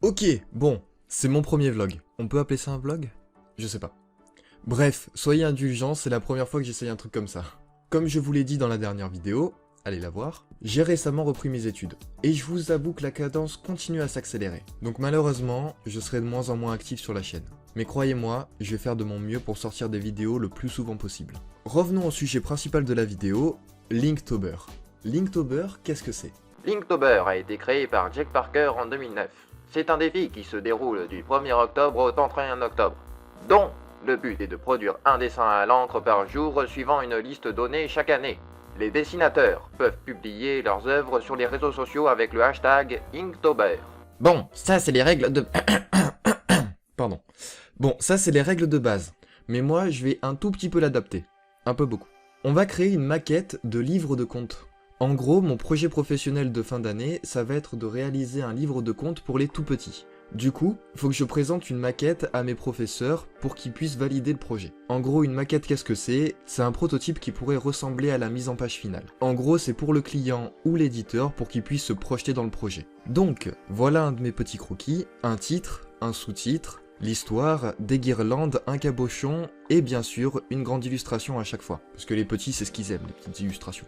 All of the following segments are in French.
Ok, bon, c'est mon premier vlog. On peut appeler ça un vlog? Je sais pas. Bref, soyez indulgents, c'est la première fois que j'essaye un truc comme ça. Comme je vous l'ai dit dans la dernière vidéo, allez la voir, j'ai récemment repris mes études. Et je vous avoue que la cadence continue à s'accélérer. Donc malheureusement, je serai de moins en moins actif sur la chaîne. Mais croyez-moi, je vais faire de mon mieux pour sortir des vidéos le plus souvent possible. Revenons au sujet principal de la vidéo, Linktober. Linktober, qu'est-ce que c'est? Linktober a été créé par Jake Parker en 2009. C'est un défi qui se déroule du 1er octobre au 31 octobre, dont le but est de produire un dessin à l'encre par jour suivant une liste donnée chaque année. Les dessinateurs peuvent publier leurs œuvres sur les réseaux sociaux avec le hashtag Inktober. Bon, ça c'est les règles de... Pardon. Bon, ça c'est les règles de base. Mais moi, je vais un tout petit peu l'adapter. Un peu beaucoup. On va créer une maquette de livre de contes. En gros, mon projet professionnel de fin d'année, ça va être de réaliser un livre de contes pour les tout petits. Du coup, faut que je présente une maquette à mes professeurs pour qu'ils puissent valider le projet. En gros, une maquette, qu'est-ce que c'est? C'est un prototype qui pourrait ressembler à la mise en page finale. En gros, c'est pour le client ou l'éditeur pour qu'il puisse se projeter dans le projet. Donc, voilà un de mes petits croquis, un titre, un sous-titre, l'histoire, des guirlandes, un cabochon et bien sûr une grande illustration à chaque fois. Parce que les petits, c'est ce qu'ils aiment, les petites illustrations.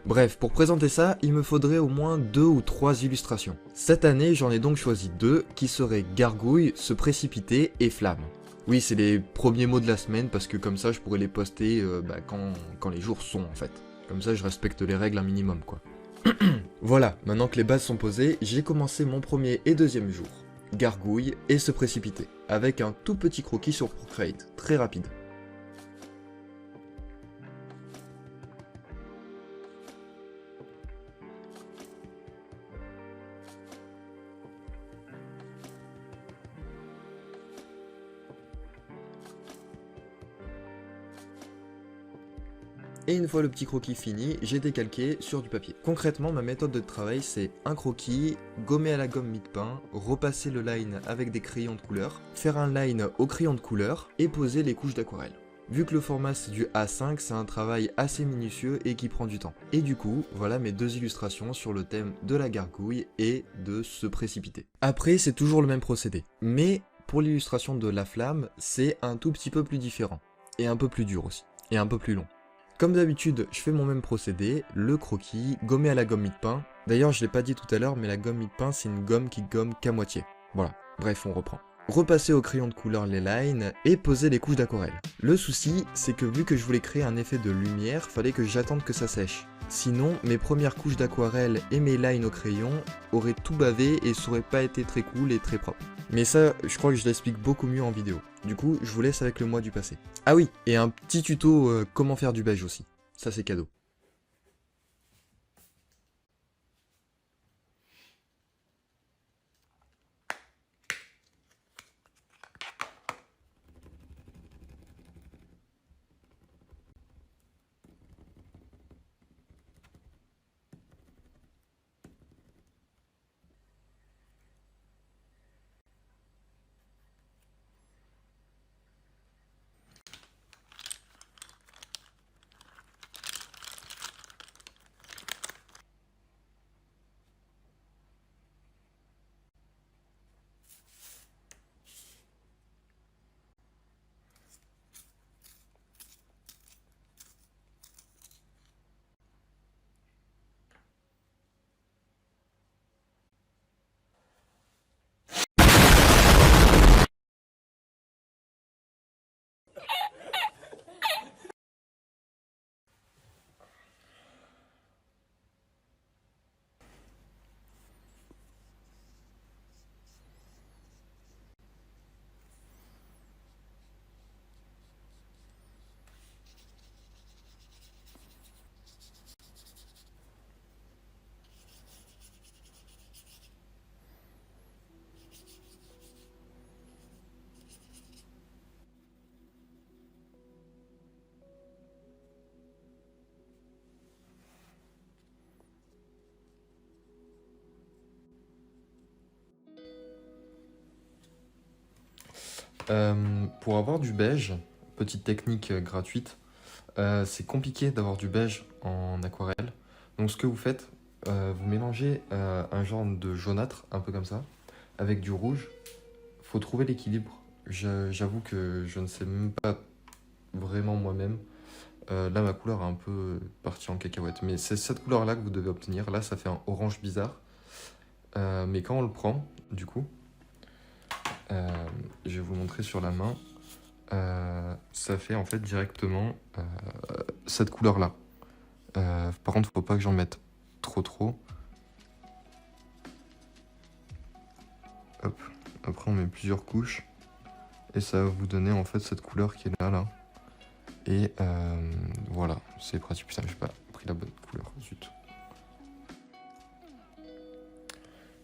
Bref, pour présenter ça, il me faudrait au moins 2 ou 3 illustrations. Cette année, j'en ai donc choisi 2, qui seraient Gargouille, Se précipiter et Flamme. Oui, c'est les premiers mots de la semaine, parce que comme ça, je pourrais les poster quand les jours sont, en fait. Comme ça, je respecte les règles un minimum, quoi. Voilà, maintenant que les bases sont posées, j'ai commencé mon premier et deuxième jour. Gargouille et Se précipiter, avec un tout petit croquis sur Procreate, très rapide. Et une fois le petit croquis fini, j'ai décalqué sur du papier. Concrètement, ma méthode de travail, c'est un croquis, gommer à la gomme mie-de-pain, repasser le line avec des crayons de couleur, faire un line au crayon de couleur et poser les couches d'aquarelle. Vu que le format c'est du A5, c'est un travail assez minutieux et qui prend du temps. Et du coup, voilà mes 2 illustrations sur le thème de la gargouille et de se précipiter. Après, c'est toujours le même procédé. Mais pour l'illustration de la flamme, c'est un tout petit peu plus différent. Et un peu plus dur aussi. Et un peu plus long. Comme d'habitude, je fais mon même procédé, le croquis, gommé à la gomme mie-de-pain. D'ailleurs, je l'ai pas dit tout à l'heure, mais la gomme mie-de-pain, c'est une gomme qui gomme qu'à moitié. Voilà, bref, on reprend. Repasser au crayon de couleur les lines et poser les couches d'aquarelle. Le souci, c'est que vu que je voulais créer un effet de lumière, fallait que j'attende que ça sèche. Sinon, mes premières couches d'aquarelle et mes lines au crayon auraient tout bavé et ça aurait pas été très cool et très propre. Mais ça, je crois que je l'explique beaucoup mieux en vidéo. Du coup, je vous laisse avec le mois du passé. Ah oui, et un petit tuto comment faire du beige aussi. Ça, c'est cadeau. Pour avoir du beige, petite technique gratuite, c'est compliqué d'avoir du beige en aquarelle. Donc ce que vous faites, vous mélangez un genre de jaunâtre, un peu comme ça, avec du rouge. Faut trouver l'équilibre. J'avoue que je ne sais même pas vraiment moi-même. Là, ma couleur est un peu partie en cacahuète. Mais c'est cette couleur-là que vous devez obtenir. Là, ça fait un orange bizarre. Mais quand on le prend, du coup, je vais vous montrer sur la main. Ça fait en fait directement cette couleur-là. Par contre, faut pas que j'en mette trop. Hop. Après, on met plusieurs couches. Et ça va vous donner en fait cette couleur qui est là. Et voilà, c'est pratique. Putain, j'ai pas pris la bonne couleur, zut.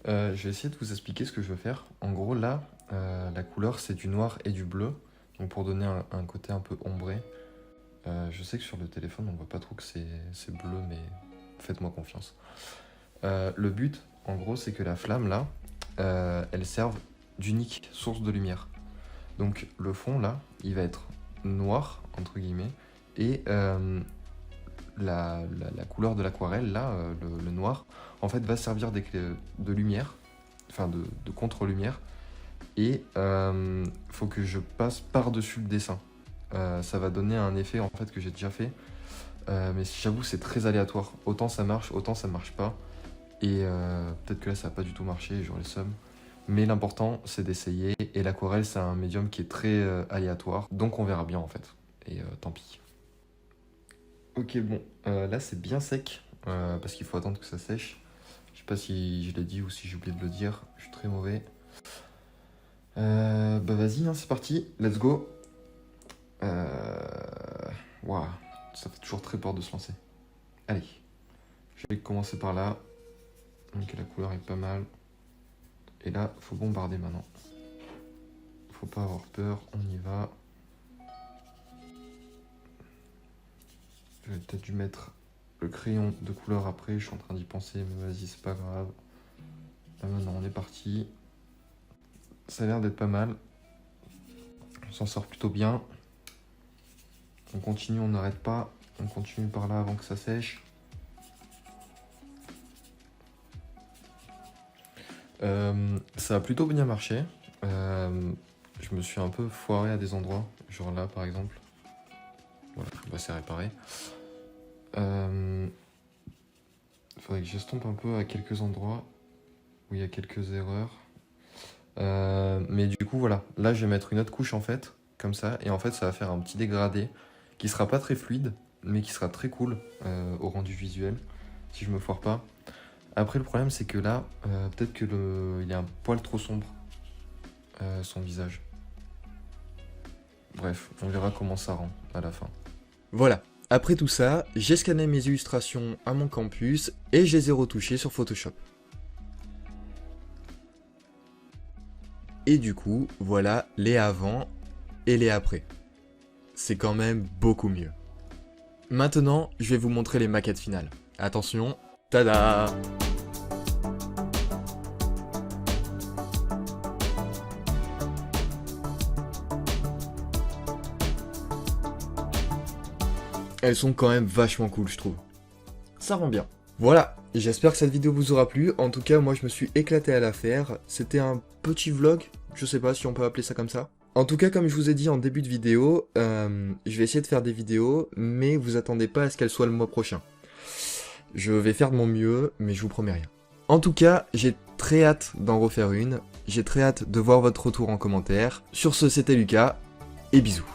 Je vais essayer de vous expliquer ce que je veux faire. En gros, là, la couleur, c'est du noir et du bleu. Donc pour donner un côté un peu ombré. Je sais que sur le téléphone, on voit pas trop que c'est bleu, mais faites-moi confiance. Le but, en gros, c'est que la flamme, là, elle serve d'unique source de lumière. Donc le fond, là, il va être noir, entre guillemets, et la couleur de l'aquarelle, là, le noir, en fait, va servir de lumière, enfin de contre-lumière, et faut que je passe par-dessus le dessin. Ça va donner un effet, en fait, que j'ai déjà fait, mais j'avoue, c'est très aléatoire. Autant ça marche pas, et peut-être que là, ça va pas du tout marcher, j'aurai le seum. Mais l'important, c'est d'essayer, et l'aquarelle, c'est un médium qui est très aléatoire, donc on verra bien, en fait, et tant pis. Ok, bon, là c'est bien sec, parce qu'il faut attendre que ça sèche. Je sais pas si je l'ai dit ou si j'ai oublié de le dire, je suis très mauvais. Bah vas-y, hein, c'est parti, let's go. Waouh, ça fait toujours très peur de se lancer. Allez, je vais commencer par là. Ok, la couleur est pas mal. Et là, faut bombarder maintenant. Faut pas avoir peur, on y va. J'aurais peut-être dû mettre le crayon de couleur après, je suis en train d'y penser, mais vas-y, c'est pas grave. Là maintenant, on est parti. Ça a l'air d'être pas mal. On s'en sort plutôt bien. On continue, on n'arrête pas. On continue par là avant que ça sèche. Ça a plutôt bien marché. Je me suis un peu foiré à des endroits, genre là par exemple. Voilà, bah c'est réparé. Faudrait que j'estompe un peu à quelques endroits où il y a quelques erreurs. Mais du coup voilà, là je vais mettre une autre couche en fait, comme ça, et en fait ça va faire un petit dégradé qui sera pas très fluide, mais qui sera très cool au rendu visuel, si je me foire pas. Après le problème c'est que là, peut-être que il est un poil trop sombre, son visage. Bref, on verra comment ça rend à la fin. Voilà, après tout ça, j'ai scanné mes illustrations à mon campus et je les ai retouchées sur Photoshop. Et du coup, voilà les avant et les après. C'est quand même beaucoup mieux. Maintenant, je vais vous montrer les maquettes finales. Attention, tada! Elles sont quand même vachement cool, je trouve. Ça rend bien. Voilà, j'espère que cette vidéo vous aura plu. En tout cas, moi je me suis éclaté à la faire. C'était un petit vlog, je sais pas si on peut appeler ça comme ça. En tout cas, comme je vous ai dit en début de vidéo, je vais essayer de faire des vidéos, mais vous attendez pas à ce qu'elles soient le mois prochain. Je vais faire de mon mieux, mais je vous promets rien. En tout cas, j'ai très hâte d'en refaire une. J'ai très hâte de voir votre retour en commentaire. Sur ce, c'était Lucas, et bisous.